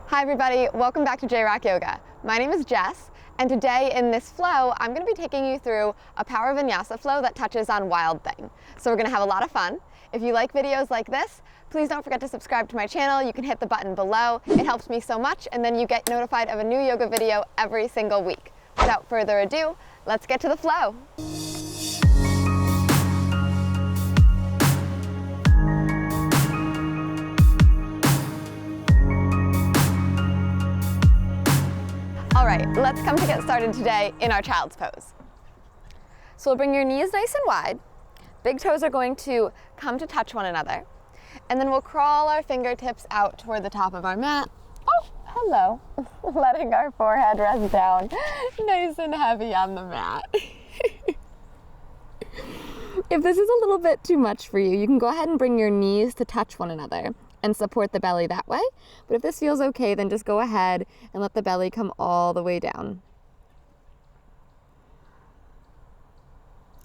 Hi everybody, welcome back to J-Rock Yoga. My name is Jess, and today in this flow, I'm going to be taking you through a power vinyasa flow that touches on Wild Thing. So we're going to have a lot of fun. If you like videos like this, please don't forget to subscribe to my channel. You can hit the button below. It helps me so much, and then you get notified of a new yoga video every single week. Without further ado, let's get to the flow. All right, let's come to get started today in our child's pose. So we'll bring your knees nice and wide. Big toes are going to come to touch one another. And then we'll crawl our fingertips out toward the top of our mat. Oh, hello. Letting our forehead rest down nice and heavy on the mat. If this is a little bit too much for you, you can go ahead and bring your knees to touch one another and support the belly that way. But if this feels okay, then just go ahead and let the belly come all the way down.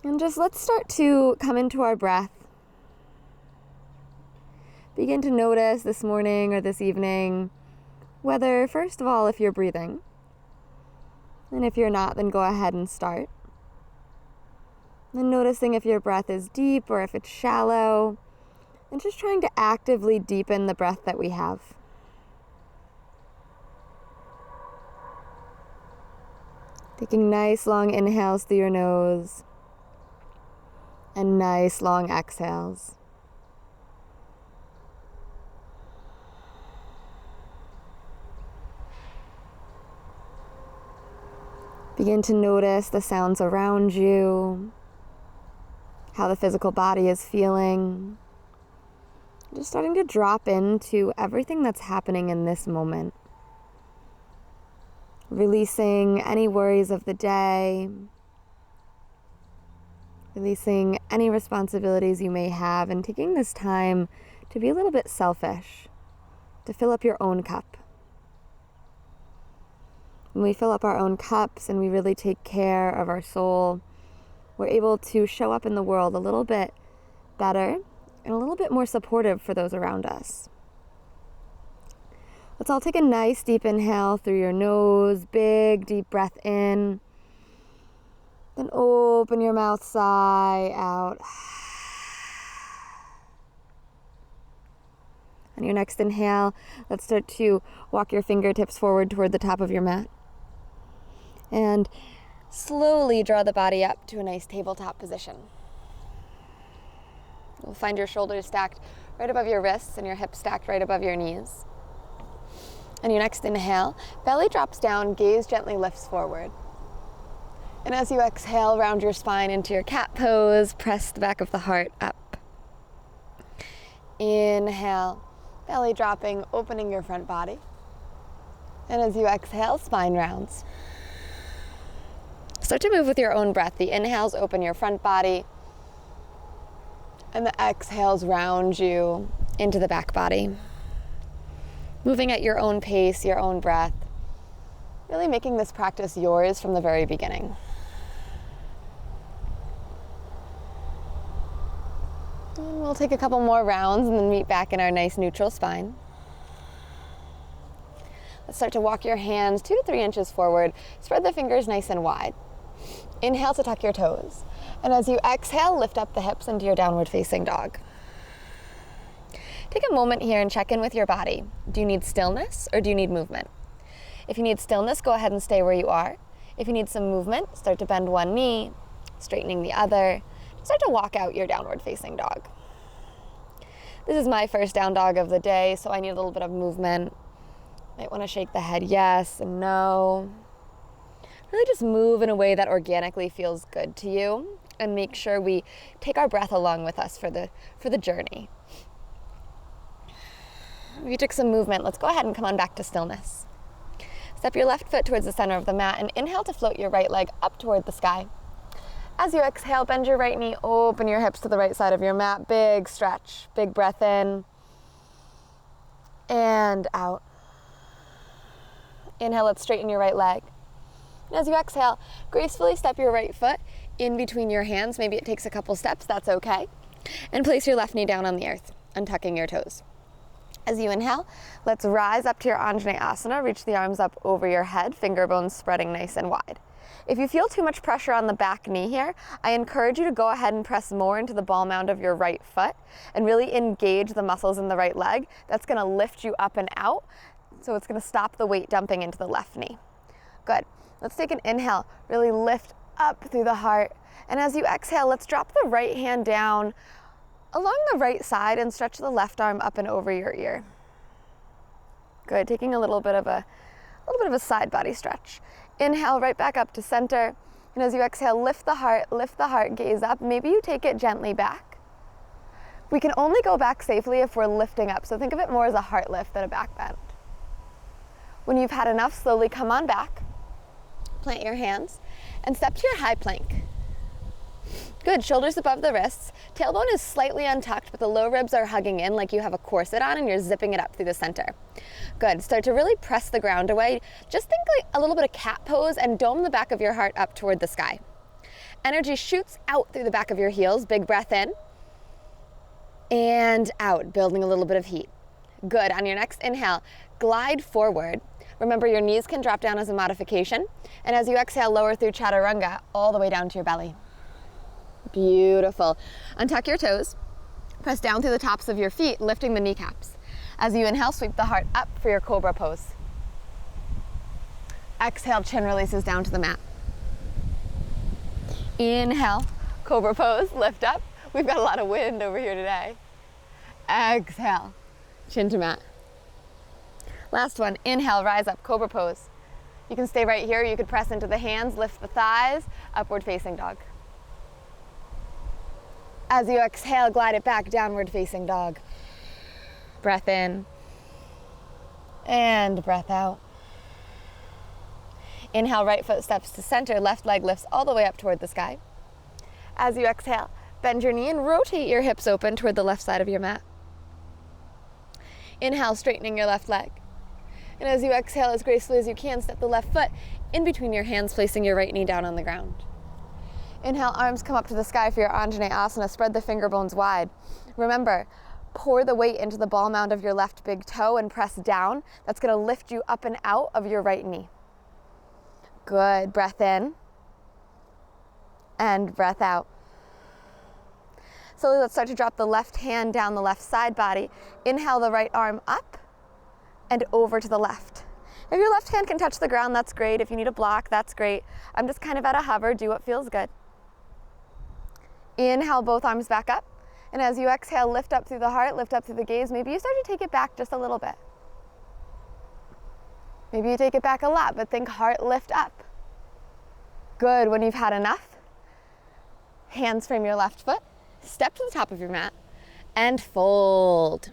And just let's start to come into our breath. Begin to notice this morning or this evening whether, first of all, if you're breathing. And if you're not, then go ahead and start. And noticing if your breath is deep or if it's shallow. And just trying to actively deepen the breath that we have. Taking nice long inhales through your nose and nice long exhales. Begin to notice the sounds around you, how the physical body is feeling. Just starting to drop into everything that's happening in this moment. Releasing any worries of the day. Releasing any responsibilities you may have, and taking this time to be a little bit selfish, to fill up your own cup. When we fill up our own cups and we really take care of our soul, we're able to show up in the world a little bit better and a little bit more supportive for those around us. Let's all take a nice deep inhale through your nose, big deep breath in. Then open your mouth, sigh out. On your next inhale, let's start to walk your fingertips forward toward the top of your mat. And slowly draw the body up to a nice tabletop position. You'll find your shoulders stacked right above your wrists and your hips stacked right above your knees. And your next inhale, belly drops down, gaze gently lifts forward. And as you exhale, round your spine into your cat pose, press the back of the heart up. Inhale, belly dropping, opening your front body. And as you exhale, spine rounds. Start to move with your own breath. The inhales open your front body, and the exhales round you into the back body. Moving at your own pace, your own breath. Really making this practice yours from the very beginning. And we'll take a couple more rounds and then meet back in our nice neutral spine. Let's start to walk your hands 2 to 3 inches forward. Spread the fingers nice and wide. Inhale to tuck your toes. And as you exhale, lift up the hips into your downward facing dog. Take a moment here and check in with your body. Do you need stillness or do you need movement? If you need stillness, go ahead and stay where you are. If you need some movement, start to bend one knee, straightening the other. Start to walk out your downward facing dog. This is my first down dog of the day, so I need a little bit of movement. Might want to shake the head yes and no. Really just move in a way that organically feels good to you, and make sure we take our breath along with us for the journey. If you took some movement, let's go ahead and come on back to stillness. Step your left foot towards the center of the mat and inhale to float your right leg up toward the sky. As you exhale, bend your right knee, open your hips to the right side of your mat. Big stretch, big breath in and out. Inhale, let's straighten your right leg. And as you exhale, gracefully step your right foot in between your hands. Maybe it takes a couple steps, that's okay. And place your left knee down on the earth, untucking your toes. As you inhale, let's rise up to your Anjaneyasana. Reach the arms up over your head, finger bones spreading nice and wide. If you feel too much pressure on the back knee here, I encourage you to go ahead and press more into the ball mound of your right foot and really engage the muscles in the right leg. That's going to lift you up and out, so it's going to stop the weight dumping into the left knee. Good. Let's take an inhale. Really lift up through the heart. And as you exhale, let's drop the right hand down along the right side and stretch the left arm up and over your ear. Good. Taking a little bit of a side body stretch. Inhale right back up to center. And as you exhale, lift the heart, gaze up. Maybe you take it gently back. We can only go back safely if we're lifting up. So think of it more as a heart lift than a back bend. When you've had enough, slowly come on back. Plant your hands and step to your high plank. Good, shoulders above the wrists. Tailbone is slightly untucked, but the low ribs are hugging in like you have a corset on and you're zipping it up through the center. Good, start to really press the ground away. Just think like a little bit of cat pose and dome the back of your heart up toward the sky. Energy shoots out through the back of your heels. Big breath in and out, building a little bit of heat. Good, on your next inhale, glide forward. Remember, your knees can drop down as a modification. And as you exhale, lower through chaturanga all the way down to your belly. Beautiful. Untuck your toes. Press down through the tops of your feet, lifting the kneecaps. As you inhale, sweep the heart up for your cobra pose. Exhale, chin releases down to the mat. Inhale, cobra pose, lift up. We've got a lot of wind over here today. Exhale, chin to mat. Last one, inhale, rise up, cobra pose. You can stay right here, you could press into the hands, lift the thighs, upward facing dog. As you exhale, glide it back, downward facing dog. Breath in and breath out. Inhale, right foot steps to center, left leg lifts all the way up toward the sky. As you exhale, bend your knee and rotate your hips open toward the left side of your mat. Inhale, straightening your left leg. And as you exhale, as gracefully as you can, step the left foot in between your hands, placing your right knee down on the ground. Inhale, arms come up to the sky for your Anjaneyasana. Spread the finger bones wide. Remember, pour the weight into the ball mound of your left big toe and press down. That's going to lift you up and out of your right knee. Good. Breath in and breath out. So let's start to drop the left hand down the left side body. Inhale the right arm up and over to the left. If your left hand can touch the ground, that's great. If you need a block, that's great. I'm just kind of at a hover. Do what feels good. Inhale, both arms back up. And as you exhale, lift up through the heart, lift up through the gaze. Maybe you start to take it back just a little bit. Maybe you take it back a lot, but think heart lift up. Good. When you've had enough, hands frame your left foot, step to the top of your mat, and fold.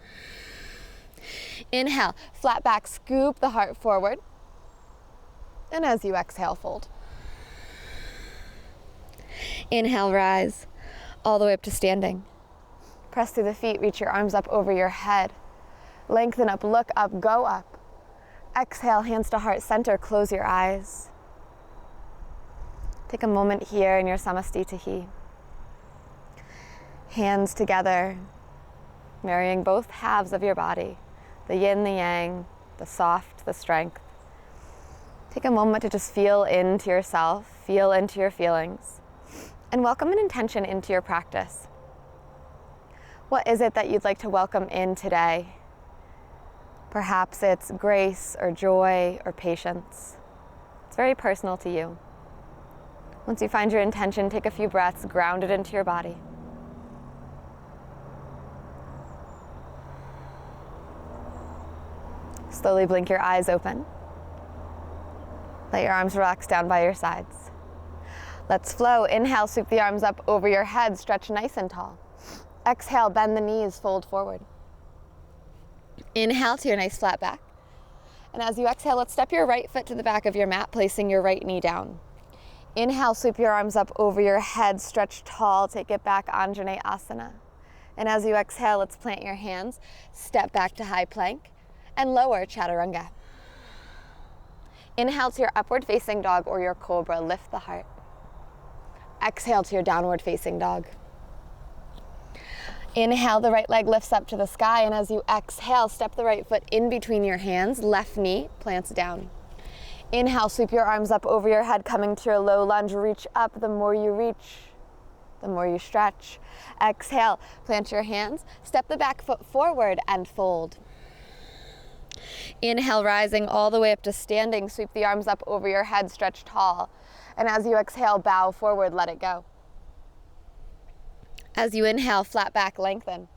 Inhale, flat back, scoop the heart forward. And as you exhale, fold. Inhale, rise all the way up to standing. Press through the feet, reach your arms up over your head. Lengthen up, look up, go up. Exhale, hands to heart center, close your eyes. Take a moment here in your Samastitihi. Hands together, marrying both halves of your body, the yin, the yang, the soft, the strength. Take a moment to just feel into yourself, feel into your feelings, and welcome an intention into your practice. What is it that you'd like to welcome in today? Perhaps it's grace or joy or patience. It's very personal to you. Once you find your intention, take a few breaths, ground it into your body. Slowly blink your eyes open. Let your arms relax down by your sides. Let's flow. Inhale, sweep the arms up over your head, stretch nice and tall. Exhale, bend the knees, fold forward. Inhale to your nice flat back. And as you exhale, let's step your right foot to the back of your mat, placing your right knee down. Inhale, sweep your arms up over your head, stretch tall, take it back, Anjaneyasana. And as you exhale, let's plant your hands, step back to high plank, and lower chaturanga. Inhale to your upward facing dog or your cobra, lift the heart. Exhale to your downward facing dog. Inhale, the right leg lifts up to the sky, and as you exhale, step the right foot in between your hands, left knee plants down. Inhale, sweep your arms up over your head, coming to your low lunge. Reach up. The more you reach, the more you stretch. Exhale, plant your hands, step the back foot forward and fold. Inhale, rising all the way up to standing, sweep the arms up over your head, stretch tall. And as you exhale, bow forward, let it go. As you inhale, flat back, lengthen.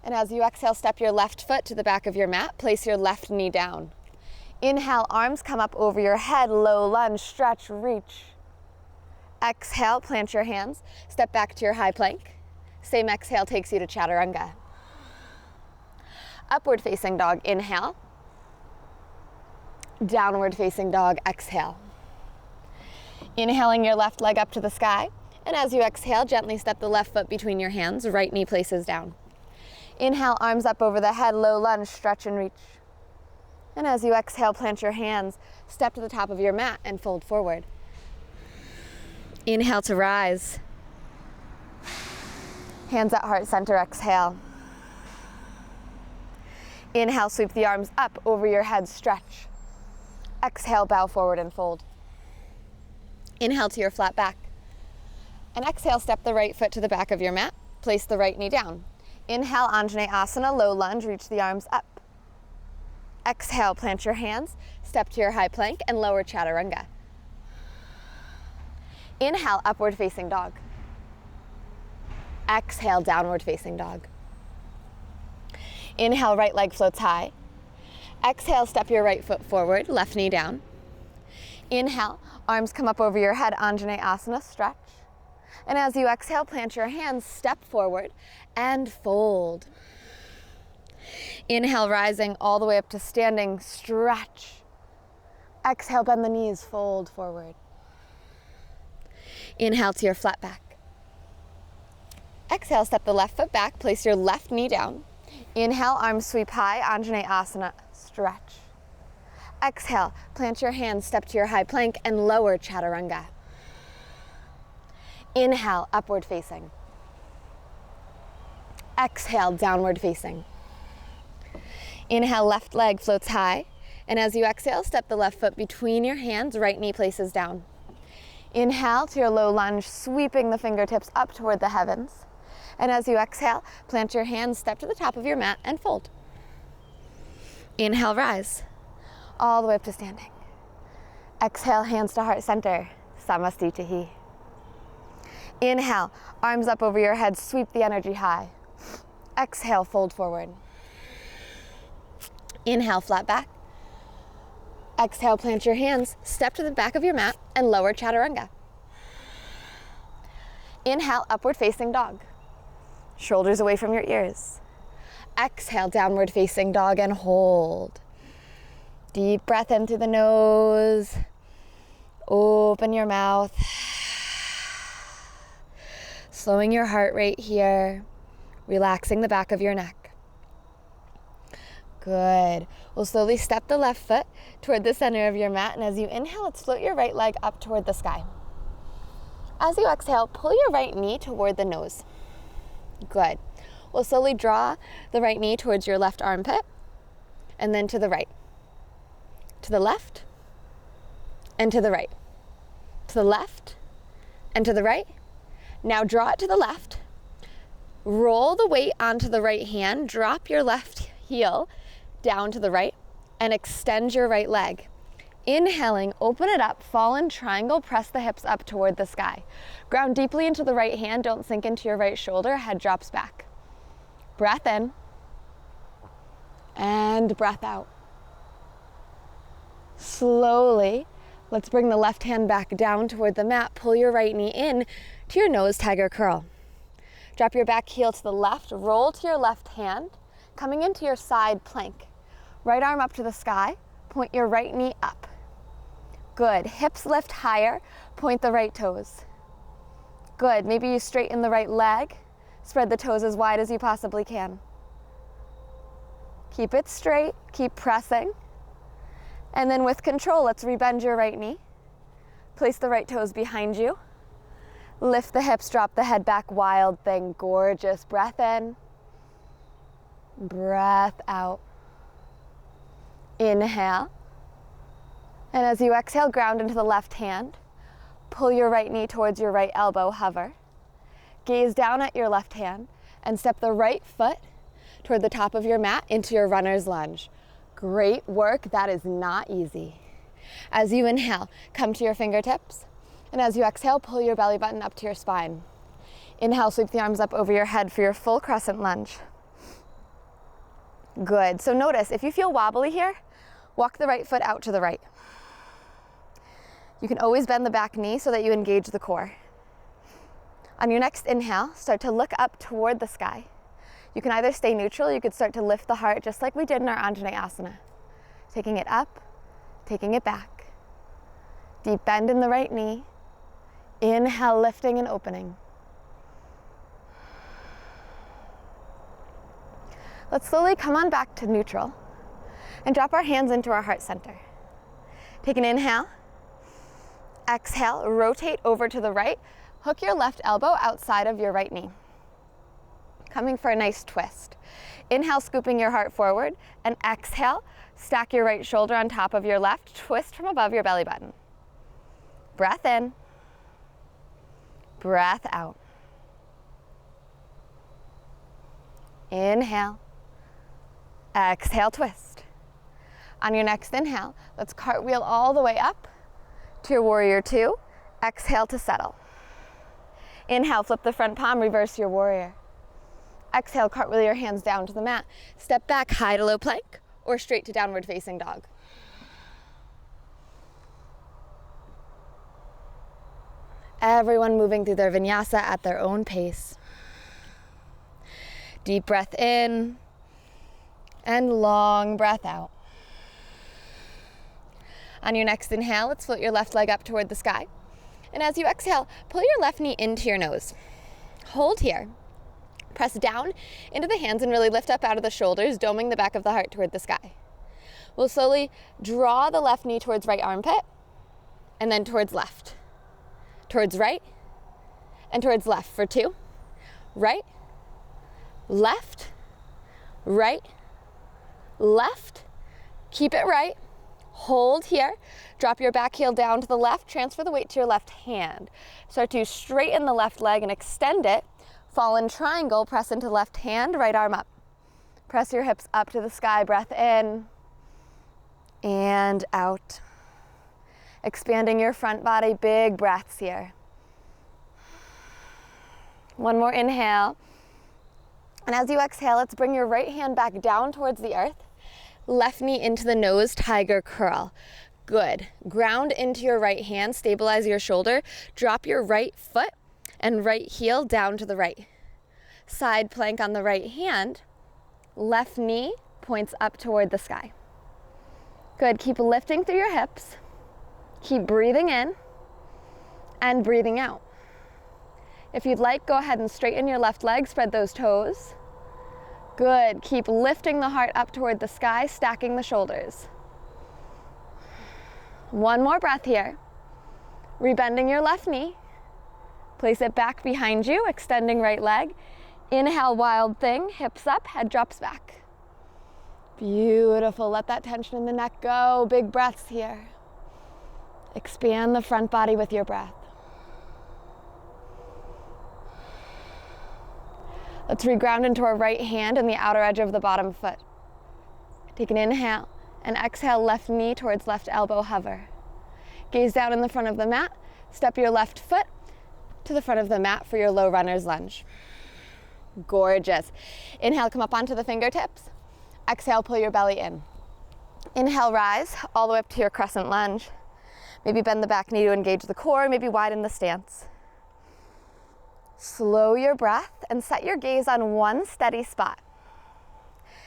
And as you exhale, step your left foot to the back of your mat, place your left knee down. Inhale, arms come up over your head, low lunge, stretch, reach. Exhale, plant your hands, step back to your high plank. Same exhale takes you to chaturanga. Upward facing dog, inhale. Downward facing dog, exhale. Inhaling your left leg up to the sky, and as you exhale, gently step the left foot between your hands, right knee places down. Inhale, arms up over the head, low lunge, stretch and reach. And as you exhale, plant your hands, step to the top of your mat and fold forward. Inhale to rise. Hands at heart center, exhale. Inhale, sweep the arms up over your head, stretch. Exhale, bow forward and fold. Inhale to your flat back. And exhale, step the right foot to the back of your mat, place the right knee down. Inhale, Anjaneyasana, low lunge, reach the arms up. Exhale, plant your hands, step to your high plank and lower chaturanga. Inhale, upward facing dog. Exhale, downward facing dog. Inhale, right leg floats high. Exhale, step your right foot forward, left knee down. Inhale, arms come up over your head, Anjaneyasana, stretch. And as you exhale, plant your hands, step forward and fold. Inhale, rising all the way up to standing, stretch. Exhale, bend the knees, fold forward. Inhale to your flat back. Exhale, step the left foot back, place your left knee down. Inhale, arms sweep high, Anjaneyasana, stretch. Exhale, plant your hands, step to your high plank and lower chaturanga. Inhale, upward facing. Exhale, downward facing. Inhale, left leg floats high. And as you exhale, step the left foot between your hands, right knee places down. Inhale to your low lunge, sweeping the fingertips up toward the heavens. And as you exhale, plant your hands, step to the top of your mat and fold. Inhale, rise, all the way up to standing. Exhale, hands to heart center, Samastitihi. Inhale, arms up over your head, sweep the energy high. Exhale, fold forward. Inhale, flat back. Exhale, plant your hands, step to the back of your mat and lower chaturanga. Inhale, upward facing dog. Shoulders away from your ears. Exhale, downward facing dog and hold. Deep breath in through the nose. Open your mouth. Slowing your heart rate here. Relaxing the back of your neck. Good. We'll slowly step the left foot toward the center of your mat, and as you inhale, let's float your right leg up toward the sky. As you exhale, pull your right knee toward the nose. Good. We'll slowly draw the right knee towards your left armpit, and then to the right. To the left, and to the right. To the left, and to the right. Now draw it to the left. Roll the weight onto the right hand, drop your left heel down to the right, and extend your right leg. Inhaling, open it up, fall in triangle, press the hips up toward the sky. Ground deeply into the right hand, don't sink into your right shoulder, head drops back. Breath in, and breath out. Slowly, let's bring the left hand back down toward the mat, pull your right knee in to your nose, tiger curl. Drop your back heel to the left, roll to your left hand, coming into your side plank. Right arm up to the sky, point your right knee up. Good, hips lift higher, point the right toes. Good, maybe you straighten the right leg, spread the toes as wide as you possibly can. Keep it straight, keep pressing. And then with control, let's rebend your right knee. Place the right toes behind you. Lift the hips, drop the head back, wild thing, gorgeous. Breath in, breath out. Inhale. And as you exhale, ground into the left hand. Pull your right knee towards your right elbow, hover. Gaze down at your left hand and step the right foot toward the top of your mat into your runner's lunge. Great work. That is not easy. As you inhale, come to your fingertips. And as you exhale, pull your belly button up to your spine. Inhale, sweep the arms up over your head for your full crescent lunge. Good. So notice, if you feel wobbly here, walk the right foot out to the right. You can always bend the back knee so that you engage the core. On your next inhale, start to look up toward the sky. You can either stay neutral, you could start to lift the heart just like we did in our Anjaneyasana. Taking it up, taking it back. Deep bend in the right knee. Inhale, lifting and opening. Let's slowly come on back to neutral and drop our hands into our heart center. Take an inhale. Exhale, rotate over to the right. Hook your left elbow outside of your right knee. Coming for a nice twist. Inhale, scooping your heart forward, and exhale, stack your right shoulder on top of your left, twist from above your belly button. Breath in, breath out. Inhale, exhale, twist. On your next inhale, let's cartwheel all the way up to your warrior two. Exhale to settle. Inhale, flip the front palm, reverse your warrior. Exhale, cartwheel your hands down to the mat. Step back, high to low plank, or straight to downward facing dog. Everyone moving through their vinyasa at their own pace. Deep breath in, and long breath out. On your next inhale, let's float your left leg up toward the sky. And as you exhale, pull your left knee into your nose. Hold here. Press down into the hands and really lift up out of the shoulders, doming the back of the heart toward the sky. We'll slowly draw the left knee towards right armpit, and then towards left. Towards right, and towards left for two. Right, left, right, left. Keep it right. Hold here. Drop your back heel down to the left. Transfer the weight to your left hand. Start to straighten the left leg and extend it. Fallen triangle, press into left hand, right arm up. Press your hips up to the sky. Breath in and out. Expanding your front body, big breaths here. One more inhale. And as you exhale, let's bring your right hand back down towards the earth. Left knee into the nose, tiger curl. Good. Ground into your right hand, stabilize your shoulder. Drop your right foot and right heel down to the right. Side plank on the right hand. Left knee points up toward the sky. Good. Keep lifting through your hips. Keep breathing in and breathing out. If you'd like, go ahead and straighten your left leg, spread those toes. Good. Keep lifting the heart up toward the sky, stacking the shoulders. One more breath here. Rebending your left knee. Place it back behind you, extending right leg. Inhale, wild thing, hips up, head drops back. Beautiful. Let that tension in the neck go. Big breaths here. Expand the front body with your breath. Let's reground into our right hand and the outer edge of the bottom foot. Take an inhale and exhale, left knee towards left elbow, hover. Gaze down in the front of the mat. Step your left foot to the front of the mat for your low runner's lunge. Gorgeous. Inhale, come up onto the fingertips. Exhale, pull your belly in. Inhale, rise all the way up to your crescent lunge. Maybe bend the back knee to engage the core, maybe widen the stance. Slow your breath and set your gaze on one steady spot.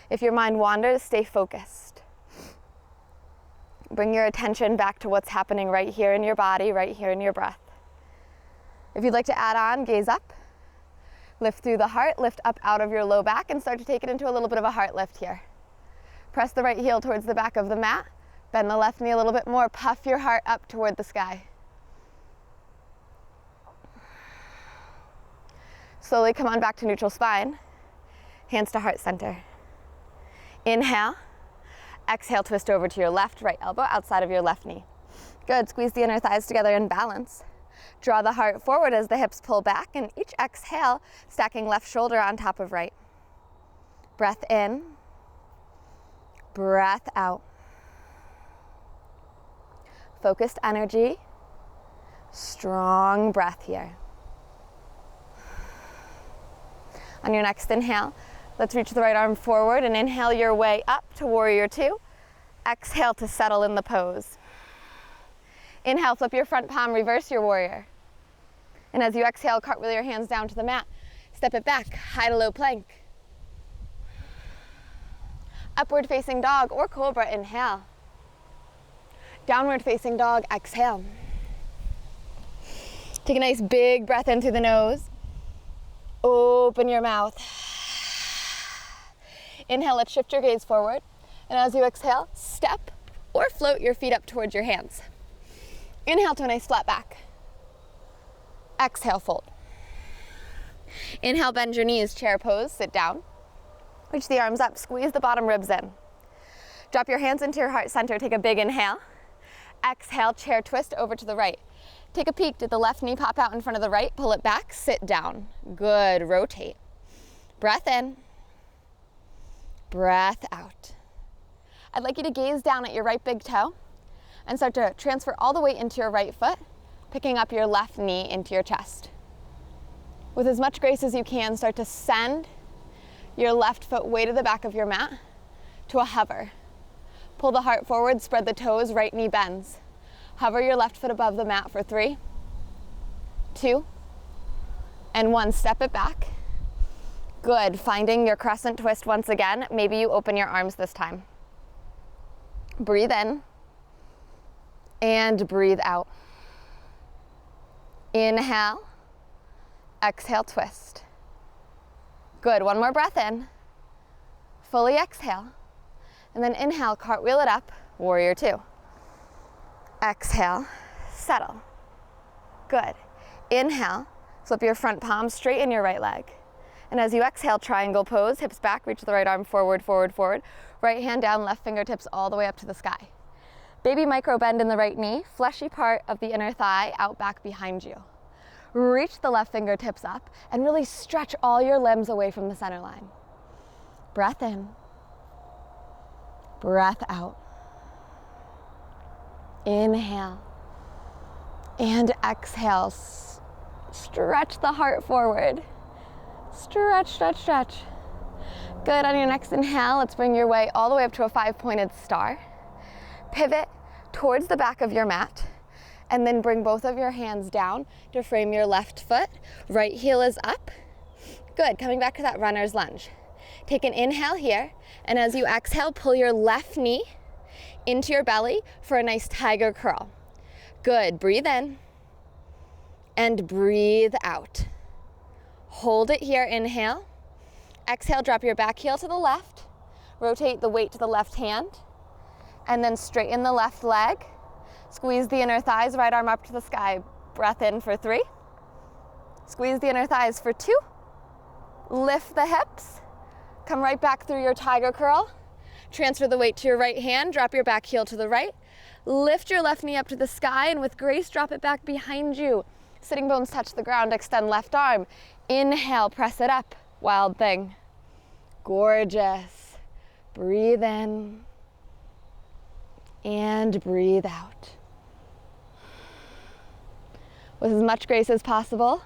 If your mind wanders, stay focused. Bring your attention back to what's happening right here in your body, right here in your breath. If you'd like to add on, gaze up. Lift through the heart, lift up out of your low back and start to take it into a little bit of a heart lift here. Press the right heel towards the back of the mat. Bend the left knee a little bit more. Puff your heart up toward the sky. Slowly come on back to neutral spine. Hands to heart center. Inhale. Exhale, twist over to your left, right elbow outside of your left knee. Good, squeeze the inner thighs together in balance. Draw the heart forward as the hips pull back, and each exhale, stacking left shoulder on top of right. Breath in, breath out. Focused energy, strong breath here. On your next inhale, let's reach the right arm forward and inhale your way up to warrior two. Exhale to settle in the pose. Inhale, flip your front palm, reverse your warrior. And as you exhale, cartwheel your hands down to the mat. Step it back, high to low plank. Upward facing dog or cobra, inhale. Downward facing dog, exhale. Take a nice big breath in through the nose. Open your mouth. Inhale, let's shift your gaze forward. And as you exhale, step or float your feet up towards your hands. Inhale to a nice flat back. Exhale, fold. Inhale, bend your knees, chair pose, sit down. Reach the arms up, squeeze the bottom ribs in. Drop your hands into your heart center, take a big inhale. Exhale, chair twist over to the right. Take a peek, did the left knee pop out in front of the right? Pull it back, sit down. Good, rotate. Breath in, breath out. I'd like you to gaze down at your right big toe and start to transfer all the weight into your right foot, picking up your left knee into your chest. With as much grace as you can, start to send your left foot way to the back of your mat to a hover. Pull the heart forward, spread the toes, right knee bends. Hover your left foot above the mat for 3, 2, and 1. Step it back. Good, finding your crescent twist once again. Maybe you open your arms this time. Breathe in and breathe out. Inhale, exhale, twist. Good, one more breath in. Fully exhale. And then inhale, cartwheel it up, warrior two. Exhale, settle. Good. Inhale, flip your front palm, straighten your right leg. And as you exhale, triangle pose, hips back, reach the right arm forward, forward, forward. Right hand down, left fingertips all the way up to the sky. Baby micro bend in the right knee, fleshy part of the inner thigh out back behind you. Reach the left fingertips up and really stretch all your limbs away from the center line. Breath in, breath out. Inhale and exhale. Stretch the heart forward. Stretch, stretch, stretch. Good, on your next inhale, let's bring your way all the way up to a 5-pointed star. Pivot towards the back of your mat and then bring both of your hands down to frame your left foot. Right heel is up. Good, coming back to that runner's lunge. Take an inhale here, and as you exhale, pull your left knee into your belly for a nice tiger curl. Good, breathe in and breathe out. Hold it here, inhale. Exhale, drop your back heel to the left. Rotate the weight to the left hand. And then straighten the left leg. Squeeze the inner thighs, right arm up to the sky. Breath in for 3. Squeeze the inner thighs for 2. Lift the hips. Come right back through your tiger curl. Transfer the weight to your right hand. Drop your back heel to the right. Lift your left knee up to the sky, and with grace, drop it back behind you. Sitting bones touch the ground. Extend left arm. Inhale, press it up. Wild thing. Gorgeous. Breathe in and breathe out. With as much grace as possible,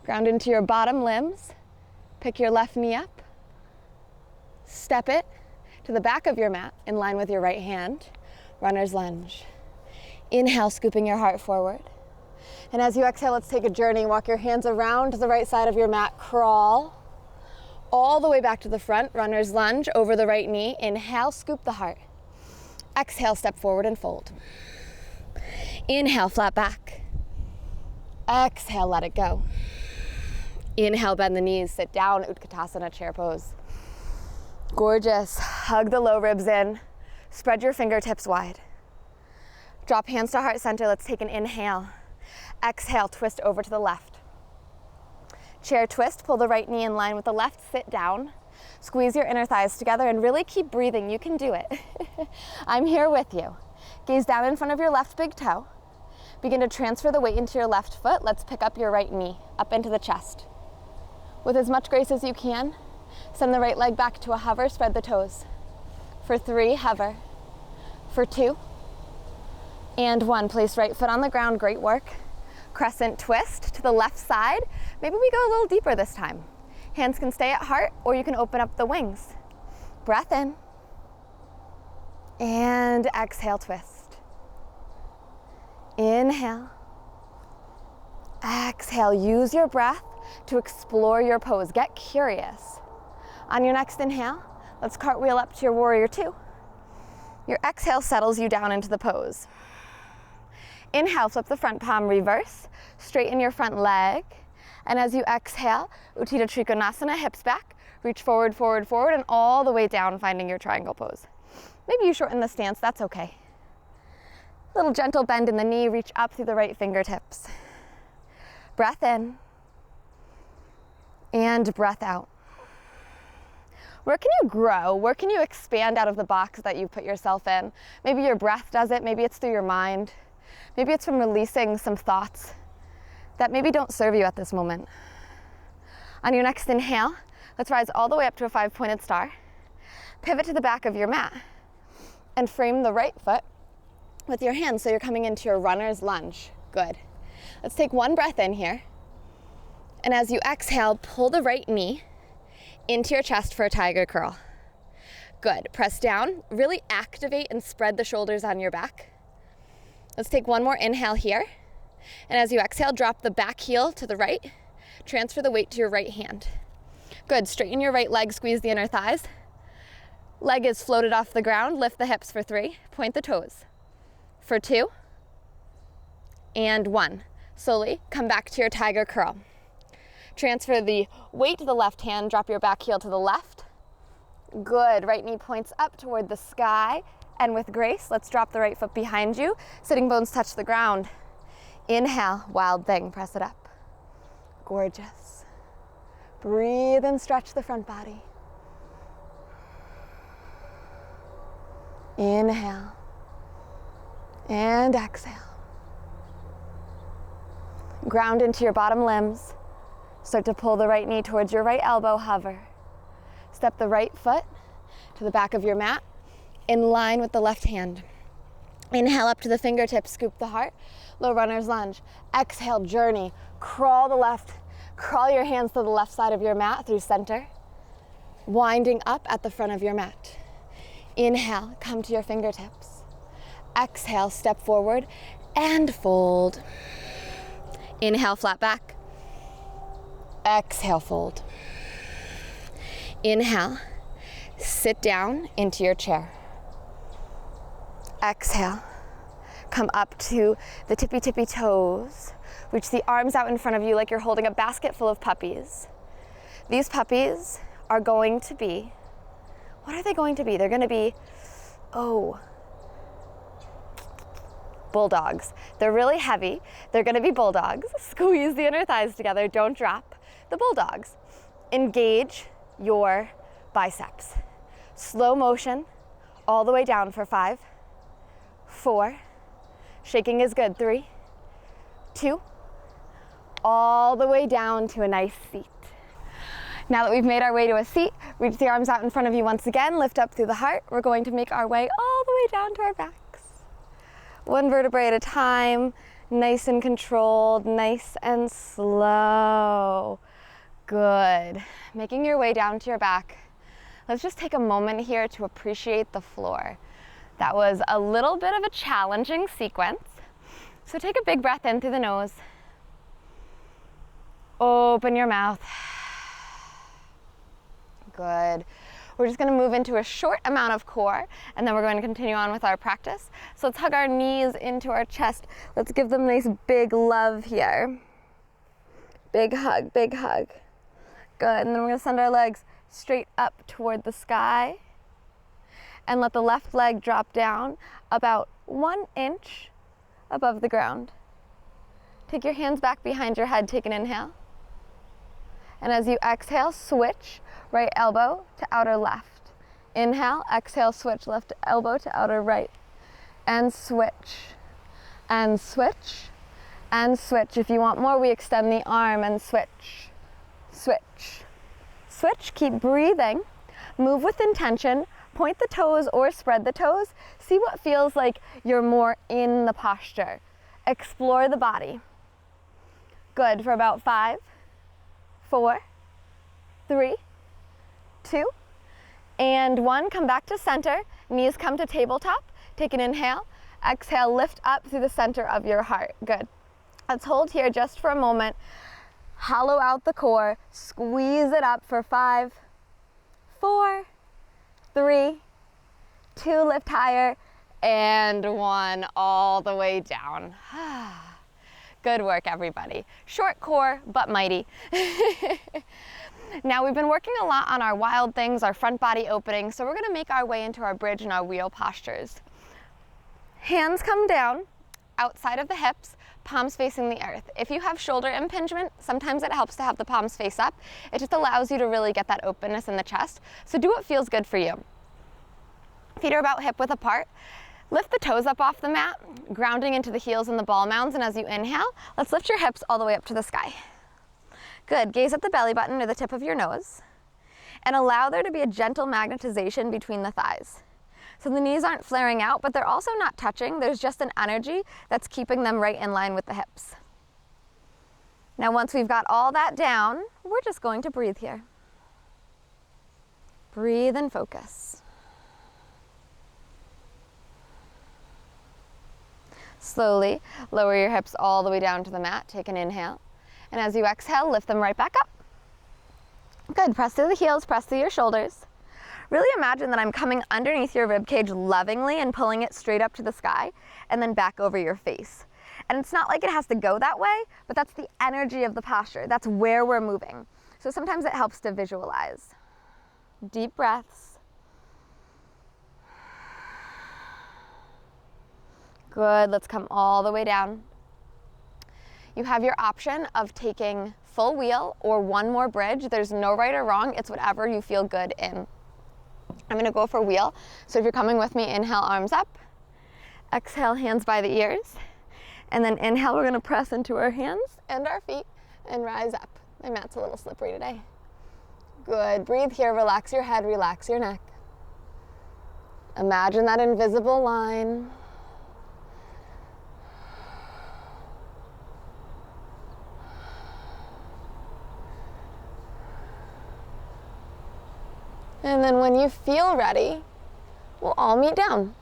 ground into your bottom limbs. Pick your left knee up. Step it to the back of your mat in line with your right hand. Runner's lunge. Inhale, scooping your heart forward. And as you exhale, let's take a journey. Walk your hands around to the right side of your mat. Crawl all the way back to the front. Runner's lunge over the right knee. Inhale, scoop the heart. Exhale, step forward and fold. Inhale, flat back. Exhale, let it go. Inhale, bend the knees, sit down, Utkatasana, chair pose. Gorgeous. Hug the low ribs in. Spread your fingertips wide. Drop hands to heart center. Let's take an inhale. Exhale, twist over to the left. Chair twist, pull the right knee in line with the left, sit down. Squeeze your inner thighs together and really keep breathing. You can do it. I'm here with you. Gaze down in front of your left big toe. Begin to transfer the weight into your left foot. Let's pick up your right knee, up into the chest. With as much grace as you can, send the right leg back to a hover, spread the toes. For 3, hover. For 2, and 1. Place right foot on the ground, great work. Crescent twist to the left side. Maybe we go a little deeper this time. Hands can stay at heart, or you can open up the wings. Breath in. And exhale, twist. Inhale. Exhale. Use your breath to explore your pose. Get curious. On your next inhale, let's cartwheel up to your warrior 2. Your exhale settles you down into the pose. Inhale, flip the front palm, reverse. Straighten your front leg. And as you exhale, Utthita Trikonasana, hips back. Reach forward, forward, forward, and all the way down, finding your triangle pose. Maybe you shorten the stance, that's okay. Little gentle bend in the knee, reach up through the right fingertips. Breath in. And breath out. Where can you grow? Where can you expand out of the box that you put yourself in? Maybe your breath does it, maybe it's through your mind. Maybe it's from releasing some thoughts that maybe don't serve you at this moment. On your next inhale, let's rise all the way up to a 5-pointed star. Pivot to the back of your mat and frame the right foot with your hands so you're coming into your runner's lunge. Good. Let's take one breath in here. And as you exhale, pull the right knee into your chest for a tiger curl. Good. Press down, really activate and spread the shoulders on your back. Let's take one more inhale here. And as you exhale, drop the back heel to the right. Transfer the weight to your right hand. Good. Straighten your right leg, squeeze the inner thighs. Leg is floated off the ground. Lift the hips for 3. Point the toes. For 2. And 1. Slowly come back to your tiger curl. Transfer the weight to the left hand. Drop your back heel to the left. Good. Right knee points up toward the sky. And with grace, let's drop the right foot behind you. Sitting bones touch the ground. Inhale, wild thing, press it up. Gorgeous. Breathe and stretch the front body. Inhale. And exhale. Ground into your bottom limbs. Start to pull the right knee towards your right elbow, hover. Step the right foot to the back of your mat, in line with the left hand. Inhale up to the fingertips, scoop the heart, low runner's lunge. Exhale, journey, crawl your hands to the left side of your mat through center, winding up at the front of your mat. Inhale, come to your fingertips. Exhale, step forward and fold. Inhale, flat back. Exhale, fold. Inhale, sit down into your chair. Exhale, come up to the tippy toes. Reach the arms out in front of you like you're holding a basket full of puppies. These puppies are going to be, what are they going to be? They're going to be, bulldogs. They're really heavy. They're going to be bulldogs. Squeeze the inner thighs together. Don't drop the bulldogs. Engage your biceps. Slow motion all the way down for 5, 4, shaking is good, 3, 2, all the way down to a nice seat. Now that we've made our way to a seat, reach the arms out in front of you once again, lift up through the heart. We're going to make our way all the way down to our backs. One vertebrae at a time, nice and controlled, nice and slow. Good. Making your way down to your back. Let's just take a moment here to appreciate the floor. That was a little bit of a challenging sequence. So take a big breath in through the nose. Open your mouth. Good. We're just going to move into a short amount of core, and then we're going to continue on with our practice. So let's hug our knees into our chest. Let's give them nice big love here. Big hug, big hug. Good. And then we're going to send our legs straight up toward the sky and let the left leg drop down about 1 inch above the ground. Take your hands back behind your head. Take an inhale. And as you exhale, switch right elbow to outer left. Inhale, exhale, switch left elbow to outer right. And switch, and switch, and switch. If you want more, we extend the arm and switch, switch, switch. Keep breathing. Move with intention. Point the toes or spread the toes. See what feels like you're more in the posture. Explore the body. Good, for about 5, 4, 3, 2, and 1. Come back to center. Knees come to tabletop. Take an inhale. Exhale, lift up through the center of your heart. Good. Let's hold here just for a moment. Hollow out the core. Squeeze it up for 5, 4, 3, 2, lift higher, and 1, all the way down. Good work, everybody. Short core, but mighty. Now, we've been working a lot on our wild things, our front body opening, so we're gonna make our way into our bridge and our wheel postures. Hands come down, outside of the hips, palms facing the earth. If you have shoulder impingement, sometimes it helps to have the palms face up. It just allows you to really get that openness in the chest. So do what feels good for you. Feet are about hip width apart. Lift the toes up off the mat, grounding into the heels and the ball mounds. And as you inhale, let's lift your hips all the way up to the sky. Good. Gaze at the belly button or the tip of your nose. And allow there to be a gentle magnetization between the thighs. So the knees aren't flaring out, but they're also not touching. There's just an energy that's keeping them right in line with the hips. Now, once we've got all that down, we're just going to breathe here. Breathe and focus. Slowly lower your hips all the way down to the mat. Take an inhale. And as you exhale, lift them right back up. Good. Press through the heels, press through your shoulders. Really imagine that I'm coming underneath your rib cage lovingly and pulling it straight up to the sky and then back over your face. And it's not like it has to go that way, but that's the energy of the posture. That's where we're moving. So sometimes it helps to visualize. Deep breaths. Good. Let's come all the way down. You have your option of taking full wheel or one more bridge. There's no right or wrong. It's whatever you feel good in. I'm going to go for wheel. So if you're coming with me, inhale, arms up. Exhale, hands by the ears. And then inhale, we're going to press into our hands and our feet and rise up. My mat's a little slippery today. Good. Breathe here. Relax your head. Relax your neck. Imagine that invisible line. And then when you feel ready, we'll all meet down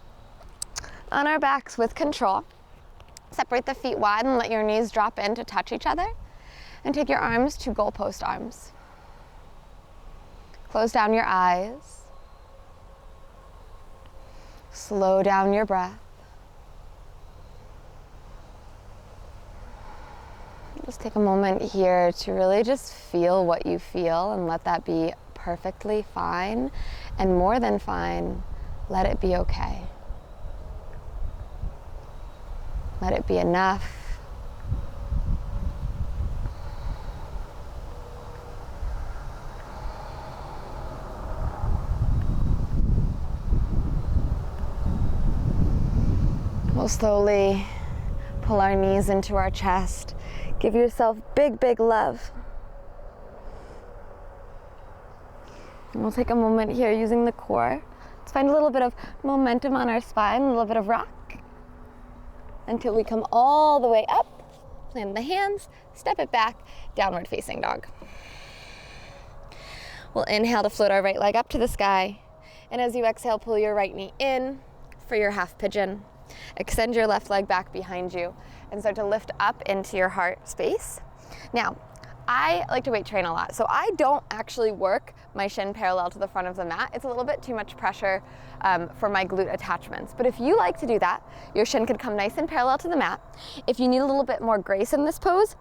on our backs with control. Separate the feet wide and let your knees drop in to touch each other. And take your arms to goalpost arms. Close down your eyes. Slow down your breath. Just take a moment here to really just feel what you feel and let that be perfectly fine, and more than fine, let it be okay. Let it be enough. We'll slowly pull our knees into our chest. Give yourself big, big love. And we'll take a moment here using the core. Let's find a little bit of momentum on our spine, a little bit of rock, until we come all the way up. Plant the hands, step it back, downward facing dog. We'll inhale to float our right leg up to the sky. And as you exhale, pull your right knee in for your half pigeon. Extend your left leg back behind you and start to lift up into your heart space. Now, I like to weight train a lot, so I don't actually work my shin parallel to the front of the mat. It's a little bit too much pressure for my glute attachments. But if you like to do that, your shin could come nice and parallel to the mat. If you need a little bit more grace in this pose,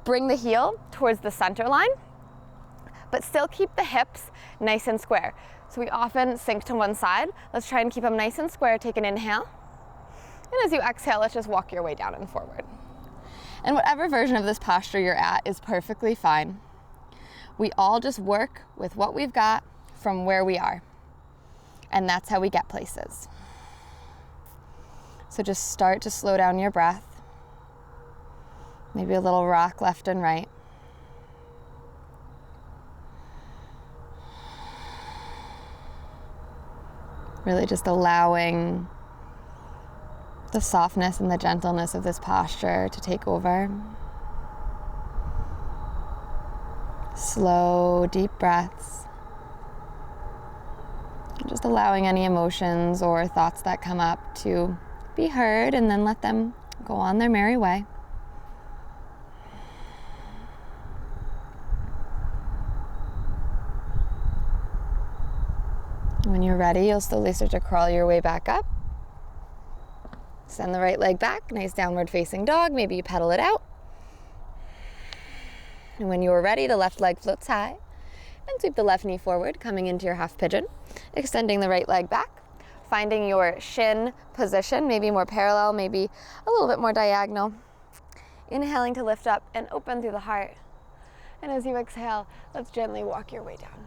bring the heel towards the center line, but still keep the hips nice and square. So we often sink to one side. Let's try and keep them nice and square. Take an inhale. And as you exhale, let's just walk your way down and forward. And whatever version of this posture you're at is perfectly fine. We all just work with what we've got from where we are. And that's how we get places. So just start to slow down your breath. Maybe a little rock left and right. Really just allowing the softness and the gentleness of this posture to take over. Slow, deep breaths. Just allowing any emotions or thoughts that come up to be heard, and then let them go on their merry way. When you're ready, you'll slowly start to crawl your way back up. Send the right leg back, nice downward facing dog. Maybe you pedal it out. And when you're ready, the left leg floats high. And sweep the left knee forward, coming into your half pigeon. Extending the right leg back. Finding your shin position, maybe more parallel, maybe a little bit more diagonal. Inhaling to lift up and open through the heart. And as you exhale, let's gently walk your way down.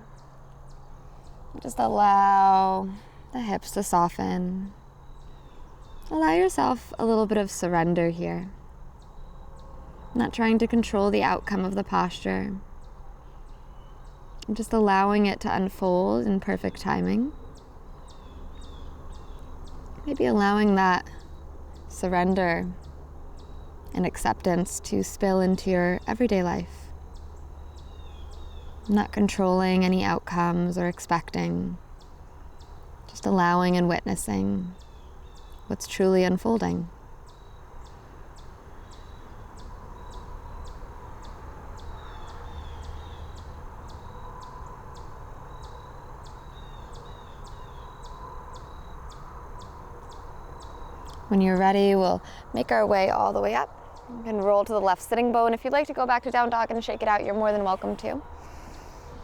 Just allow the hips to soften. Allow yourself a little bit of surrender here. Not trying to control the outcome of the posture. Just allowing it to unfold in perfect timing. Maybe allowing that surrender and acceptance to spill into your everyday life. Not controlling any outcomes or expecting. Just allowing and witnessing what's truly unfolding. When you're ready, we'll make our way all the way up. You can roll to the left sitting bone. If you'd like to go back to down dog and shake it out, you're more than welcome to. And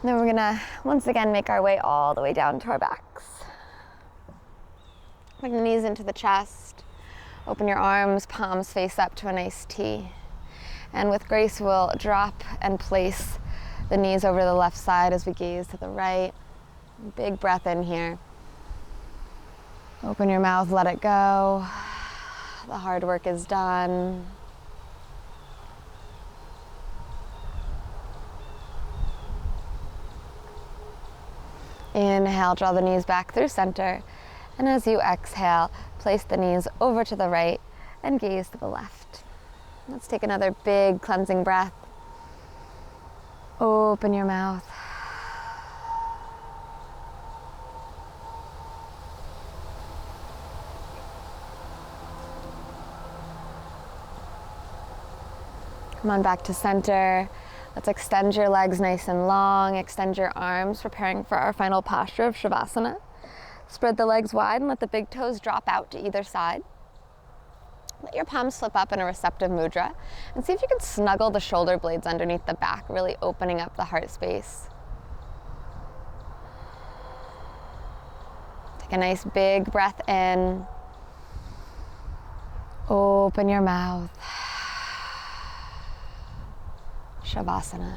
then we're gonna, once again, make our way all the way down to our backs. Bring the knees into the chest. Open your arms, palms face up to a nice T. And with grace, we'll drop and place the knees over the left side as we gaze to the right. Big breath in here. Open your mouth, let it go. The hard work is done. Inhale, draw the knees back through center. And as you exhale, place the knees over to the right and gaze to the left. Let's take another big cleansing breath. Open your mouth. Come on back to center. Let's extend your legs nice and long. Extend your arms, preparing for our final posture of Savasana. Spread the legs wide and let the big toes drop out to either side. Let your palms slip up in a receptive mudra. And see if you can snuggle the shoulder blades underneath the back, really opening up the heart space. Take a nice big breath in. Open your mouth. Savasana.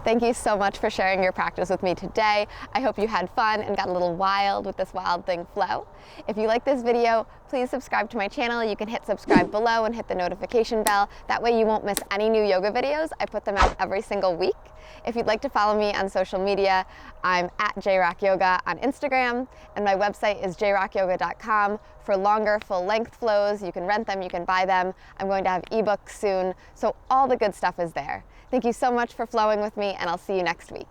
Thank you so much for sharing your practice with me today. I hope you had fun and got a little wild with this wild thing flow. If you like this video, please subscribe to my channel. You can hit subscribe below and hit the notification bell. That way you won't miss any new yoga videos. I put them out every single week. If you'd like to follow me on social media, I'm at jrockyoga on Instagram, and my website is jrockyoga.com for longer full-length flows. You can rent them, you can buy them. I'm going to have ebooks soon, so all the good stuff is there. Thank you so much for flowing with me, and I'll see you next week.